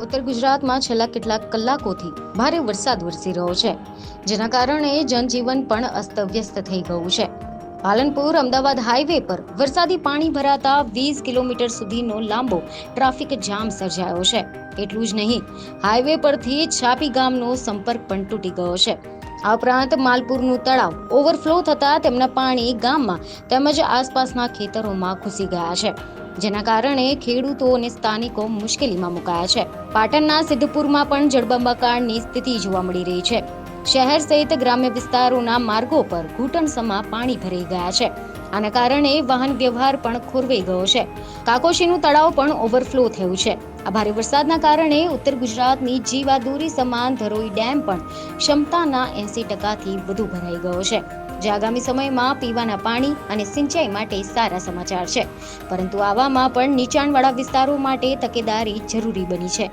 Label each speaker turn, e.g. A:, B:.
A: ઉત્તર ગુજરાતમાં છેલ્લા કેટલાક કલાકોથી ભારે વરસાદ વરસી રહ્યો છે, જેના કારણે જનજીવન પણ અસ્તવ્યસ્ત થઈ ગયું છે. પાલનપુર અમદાવાદ હાઈવે પર વરસાદી પાણી ભરાતા 20 કિલોમીટર સુધીનો લાંબો ટ્રાફિક જામ સર્જાયો છે. એટલું જ નહીં, હાઈવે પરથી છાપી ગામનો સંપર્ક પણ તૂટી ગયો છે. આ ઉપરાંત માલપુરનું તળાવ ઓવરફ્લો થતા તેમના પાણી ગામમાં તેમજ આસપાસના ખેતરોમાં ઘૂસી ગયા છે, જેના કારણે ખેડૂતો અને સ્થાનિકો મુશ્કેલીમાં મુકાયા છે. પાટણના સિદ્ધપુરમાં પણ જળબંબાકારની સ્થિતિ જોવા મળી રહી છે. શહેર સહિત ગ્રામ્ય વિસ્તારોના માર્ગો પર ઘૂંટણસમા પાણી ભરાઈ ગયા છે. આના કારણે વાહન વ્યવહાર પણ ખોરવાઈ ગયો છે. કાકોશીનું તળાવ પણ ઓવરફ્લો થયું છે. આ ભારે વરસાદના કારણે ઉત્તર ગુજરાતની જીવાદોરી સમાન ધરોઈ ડેમ પણ ક્ષમતાના 80%થી વધુ ભરાઈ ગયો છે, જે આગામી સમયમાં પીવાના પાણી અને સિંચાઈ માટે સારા સમાચાર છે. પરંતુ આવામાં પણ નીચાણવાળા વિસ્તારો માટે તકેદારી જરૂરી બની છે.